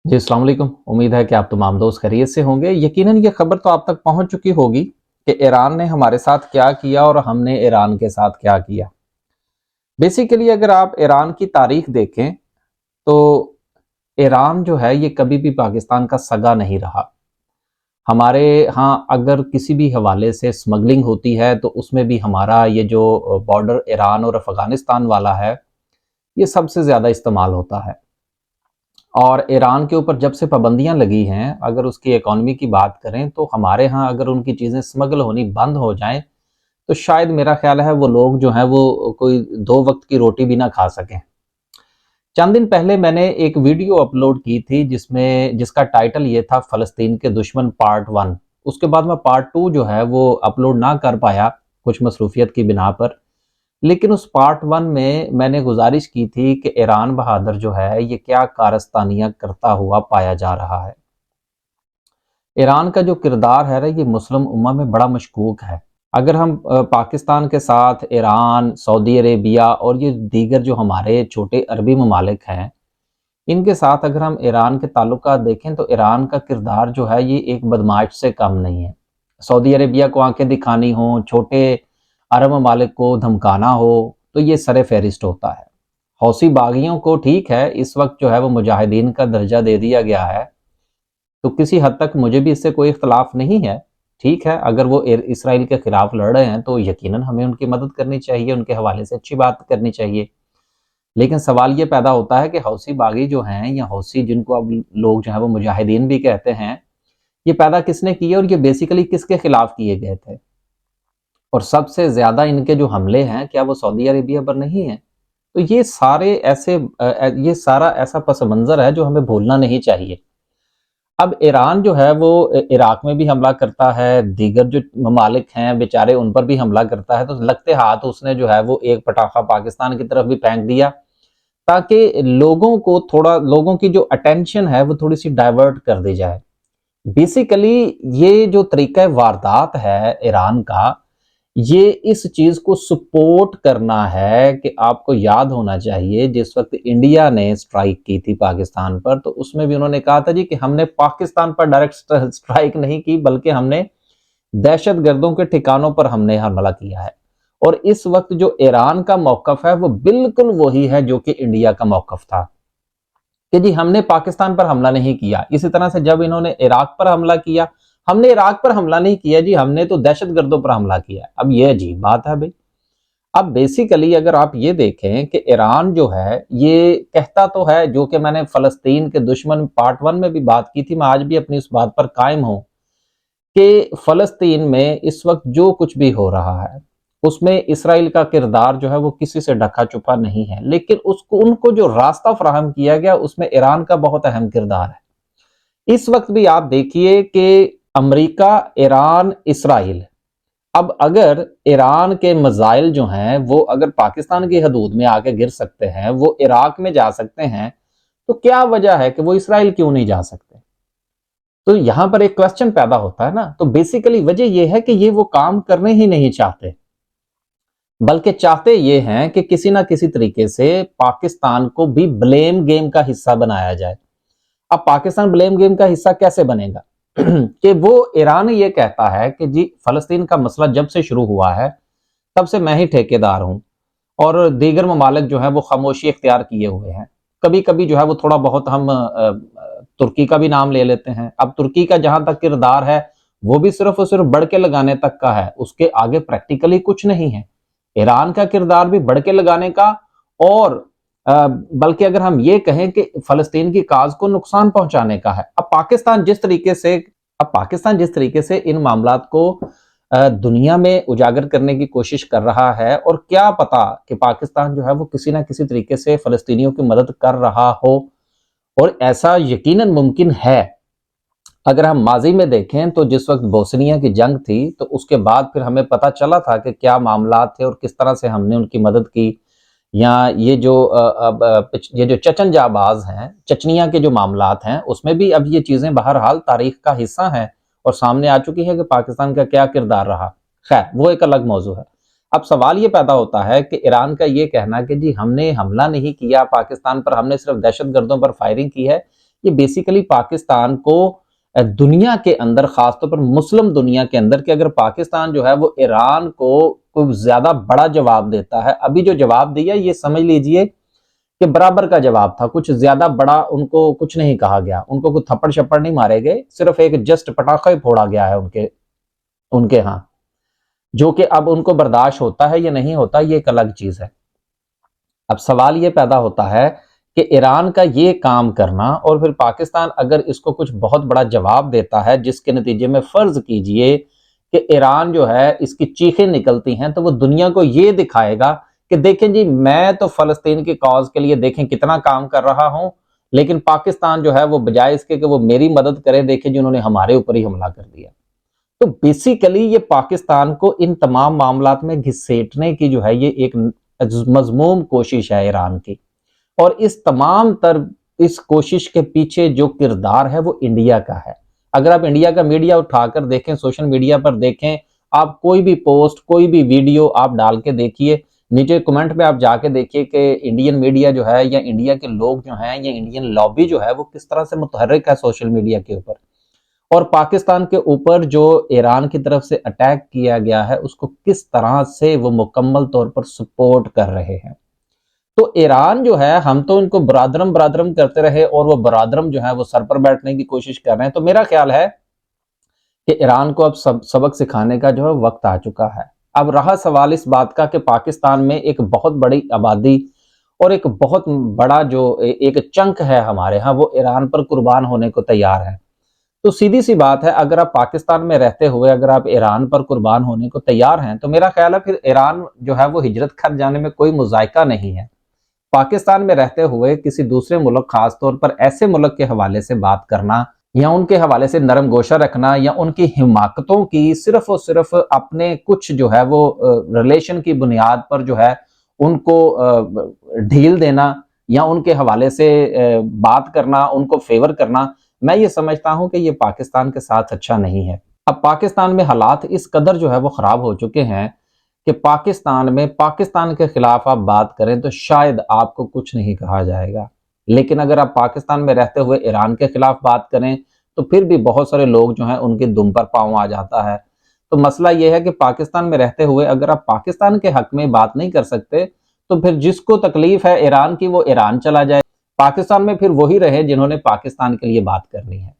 जी अस्सलाम वालेकुम। उम्मीद है कि आप तमाम दोस्त खैरियत से होंगे। यकीनन ये खबर तो आप तक पहुंच चुकी होगी कि ईरान ने हमारे साथ क्या किया और हमने ईरान के साथ क्या किया। बेसिकली अगर आप ईरान की तारीख देखें तो ईरान जो है ये कभी भी पाकिस्तान का सगा नहीं रहा। हमारे यहाँ अगर किसी भी हवाले से स्मगलिंग होती है तो उसमें भी हमारा ये जो बॉर्डर ईरान और अफगानिस्तान वाला है ये सबसे ज़्यादा इस्तेमाल होता है। और ईरान के ऊपर जब से पाबंदियां लगी हैं, अगर उसकी इकॉनमी की बात करें तो हमारे यहाँ अगर उनकी चीज़ें स्मगल होनी बंद हो जाएं तो शायद मेरा ख्याल है वो लोग जो हैं वो कोई दो वक्त की रोटी भी ना खा सकें। चंद दिन पहले मैंने एक वीडियो अपलोड की थी जिसका टाइटल ये था फ़लस्तीन के दुश्मन पार्ट 1। उसके बाद मैं पार्ट 2 जो है वो अपलोड ना कर पाया कुछ मसरूफियत की बिना पर। लेकिन उस पार्ट 1 में मैंने गुजारिश की थी कि ईरान बहादुर जो है ये क्या कारस्तानियां करता हुआ पाया जा रहा है। ईरान का जो किरदार है ना ये मुस्लिम उम्मा में बड़ा मशकूक है। अगर हम पाकिस्तान के साथ ईरान, सऊदी अरेबिया और ये दीगर जो हमारे छोटे अरबी ममालिक हैं, इनके साथ अगर हम ईरान के ताल्लुकात देखें तो ईरान का किरदार जो है ये एक बदमाश से कम नहीं है। सऊदी अरेबिया को आंखें दिखानी हो, छोटे अरब ममालिक को धमकाना हो तो ये सरे फहरिस्त होता है। हौसी बागियों को ठीक है इस वक्त जो है वो मुजाहिदीन का दर्जा दे दिया गया है, तो किसी हद तक मुझे भी इससे कोई इख्तलाफ नहीं है। ठीक है, अगर वो इसराइल के खिलाफ लड़ रहे हैं तो यकीनन हमें उनकी मदद करनी चाहिए, उनके हवाले से अच्छी बात करनी चाहिए। लेकिन सवाल ये पैदा होता है कि हौसी बागी जो हैं या हौसी जिनको अब लोग जो है वो मुजाहिदीन भी कहते हैं, ये पैदा किसने किए और ये बेसिकली किसके खिलाफ किए गए थे। और सबसे ज्यादा इनके जो हमले हैं क्या वो सऊदी अरेबिया पर नहीं है। तो ये सारा ऐसा पस मंजर है जो हमें भूलना नहीं चाहिए। अब ईरान जो है वो इराक में भी हमला करता है, दीगर जो ममालिक हैं बेचारे उन पर भी हमला करता है, तो लगते हाथ उसने जो है वो एक पटाखा पाकिस्तान की तरफ भी फेंक दिया ताकि लोगों की जो अटेंशन है वो थोड़ी सी डाइवर्ट कर दी जाए। बेसिकली ये जो तरीका वारदात है ईरान का, ये इस चीज को सपोर्ट करना है कि आपको याद होना चाहिए जिस वक्त इंडिया ने स्ट्राइक की थी पाकिस्तान पर तो उसमें भी उन्होंने कहा था जी कि हमने पाकिस्तान पर डायरेक्ट स्ट्राइक नहीं की बल्कि हमने दहशत गर्दों के ठिकानों पर हमने हमला किया है। और इस वक्त जो ईरान का मौकफ है वो बिल्कुल वही है जो कि इंडिया का मौकफ था कि जी हमने पाकिस्तान पर हमला नहीं किया। इसी तरह से जब इन्होंने इराक पर हमला किया, हमने इराक पर हमला नहीं किया जी, हमने तो दहशत गर्दों पर हमला किया। अब ये अजीब बात है भाई। अब बेसिकली अगर आप ये देखें कि ईरान जो है ये कहता तो है, जो कि मैंने फलस्तीन के दुश्मन पार्ट 1 में भी बात की थी, मैं आज भी अपनी उस बात पर कायम हूं कि फलस्तीन में इस वक्त जो कुछ भी हो रहा है उसमें इसराइल का किरदार जो है वो किसी से ढका छुपा नहीं है, लेकिन उसको उनको जो रास्ता फराहम किया गया उसमें ईरान का बहुत अहम किरदार है। इस वक्त भी आप देखिए कि अमेरिका, ईरान, इसराइल, अब अगर ईरान के मिसाइल जो हैं वो अगर पाकिस्तान की हदूद में आके गिर सकते हैं, वो इराक में जा सकते हैं, तो क्या वजह है कि वो इसराइल क्यों नहीं जा सकते। तो यहां पर एक क्वेश्चन पैदा होता है ना। तो बेसिकली वजह यह है कि ये वो काम करने ही नहीं चाहते, बल्कि चाहते ये हैं कि किसी ना किसी तरीके से पाकिस्तान को भी ब्लेम गेम का हिस्सा बनाया जाए। अब पाकिस्तान ब्लेम गेम का हिस्सा कैसे बनेगा कि वो ईरान ये कहता है कि जी फलस्तीन का मसला जब से शुरू हुआ है तब से मैं ही ठेकेदार हूं और दीगर ममालिक जो है वो खामोशी इख्तियार किए हुए हैं। कभी कभी जो है वो थोड़ा बहुत हम तुर्की का भी नाम ले लेते हैं। अब तुर्की का जहां तक किरदार है वो भी सिर्फ और सिर्फ बढ़ के लगाने तक का है, उसके आगे प्रैक्टिकली कुछ नहीं है। ईरान का किरदार भी बढ़ के लगाने का, और बल्कि अगर हम ये कहें कि फलस्तीन की काज को नुकसान पहुंचाने का है। अब पाकिस्तान जिस तरीके से इन मामलात को दुनिया में उजागर करने की कोशिश कर रहा है, और क्या पता कि पाकिस्तान जो है वो किसी ना किसी तरीके से फलस्तीनियों की मदद कर रहा हो, और ऐसा यकीनन मुमकिन है। अगर हम माजी में देखें तो जिस वक्त बोस्निया की जंग थी तो उसके बाद फिर हमें पता चला था कि क्या मामला थे और किस तरह से हमने उनकी मदद की। या ये जो चचन जाबाज हैं, चचनिया के जो मामलात हैं, उसमें भी अब ये चीजें बहरहाल तारीख का हिस्सा हैं और सामने आ चुकी है कि पाकिस्तान का क्या किरदार रहा। खैर वो एक अलग मौजू है। अब सवाल ये पैदा होता है कि ईरान का ये कहना कि जी हमने हमला नहीं किया पाकिस्तान पर, हमने सिर्फ दहशत गर्दों पर फायरिंग की है, یہ بیسیکلی پاکستان کو دنیا کے اندر، خاص طور پر مسلم دنیا کے اندر، کہ اگر پاکستان جو ہے وہ ایران کو کوئی زیادہ بڑا جواب دیتا ہے، ابھی جو جواب دیا یہ سمجھ لیجئے کہ برابر کا جواب تھا، کچھ زیادہ بڑا ان کو کچھ نہیں کہا گیا، ان کو کوئی تھپڑ شپڑ نہیں مارے گئے، صرف ایک جسٹ پٹاخہ ہی پھوڑا گیا ہے ان کے ہاں، جو کہ اب ان کو برداشت ہوتا ہے یا نہیں ہوتا یہ ایک الگ چیز ہے۔ اب سوال یہ پیدا ہوتا ہے کہ ایران کا یہ کام کرنا اور پھر پاکستان اگر اس کو کچھ بہت بڑا جواب دیتا ہے، جس کے نتیجے میں فرض کیجئے کہ ایران جو ہے اس کی چیخیں نکلتی ہیں، تو وہ دنیا کو یہ دکھائے گا کہ دیکھیں جی میں تو فلسطین کی کاز کے لیے دیکھیں کتنا کام کر رہا ہوں، لیکن پاکستان جو ہے وہ بجائے اس کے کہ وہ میری مدد کرے، دیکھیں جی انہوں نے ہمارے اوپر ہی حملہ کر دیا۔ تو بیسیکلی یہ پاکستان کو ان تمام معاملات میں گھسیٹنے کی جو ہے یہ ایک مذموم کوشش ہے ایران کی، اور اس تمام تر اس کوشش کے پیچھے جو کردار ہے وہ انڈیا کا ہے۔ اگر آپ انڈیا کا میڈیا اٹھا کر دیکھیں، سوشل میڈیا پر دیکھیں، آپ کوئی بھی پوسٹ، کوئی بھی ویڈیو آپ ڈال کے دیکھیے، نیچے کمنٹ میں آپ جا کے دیکھیے کہ انڈین میڈیا جو ہے یا انڈیا کے لوگ جو ہیں یا انڈین لابی جو ہے وہ کس طرح سے متحرک ہے سوشل میڈیا کے اوپر، اور پاکستان کے اوپر جو ایران کی طرف سے اٹیک کیا گیا ہے اس کو کس طرح سے وہ مکمل طور پر سپورٹ کر رہے ہیں۔ تو ایران جو ہے، ہم تو ان کو برادرم کرتے رہے اور وہ برادرم جو ہے وہ سر پر بیٹھنے کی کوشش کر رہے ہیں۔ تو میرا خیال ہے کہ ایران کو اب سبق سکھانے کا جو ہے وقت آ چکا ہے۔ اب رہا سوال اس بات کا کہ پاکستان میں ایک بہت بڑی آبادی اور ایک بہت بڑا جو ایک چنک ہے ہمارے ہاں، وہ ایران پر قربان ہونے کو تیار ہے۔ تو سیدھی سی بات ہے، اگر آپ پاکستان میں رہتے ہوئے اگر آپ ایران پر قربان ہونے کو تیار ہیں تو میرا خیال ہے پھر ایران جو ہے وہ ہجرت کر جانے میں کوئی مذائقہ نہیں ہے۔ پاکستان میں رہتے ہوئے کسی دوسرے ملک، خاص طور پر ایسے ملک کے حوالے سے بات کرنا یا ان کے حوالے سے نرم گوشہ رکھنا یا ان کی حماقتوں کی صرف اور صرف اپنے کچھ جو ہے وہ ریلیشن کی بنیاد پر جو ہے ان کو ڈھیل دینا یا ان کے حوالے سے بات کرنا، ان کو فیور کرنا، میں یہ سمجھتا ہوں کہ یہ پاکستان کے ساتھ اچھا نہیں ہے۔ اب پاکستان میں حالات اس قدر جو ہے وہ خراب ہو چکے ہیں کہ پاکستان کے خلاف آپ بات کریں تو شاید آپ کو کچھ نہیں کہا جائے گا، لیکن اگر آپ پاکستان میں رہتے ہوئے ایران کے خلاف بات کریں تو پھر بھی بہت سارے لوگ جو ہیں ان کی دم پر پاؤں آ جاتا ہے۔ تو مسئلہ یہ ہے کہ پاکستان میں رہتے ہوئے اگر آپ پاکستان کے حق میں بات نہیں کر سکتے تو پھر جس کو تکلیف ہے ایران کی وہ ایران چلا جائے، پاکستان میں پھر وہی رہے جنہوں نے پاکستان کے لیے بات کرنی ہے۔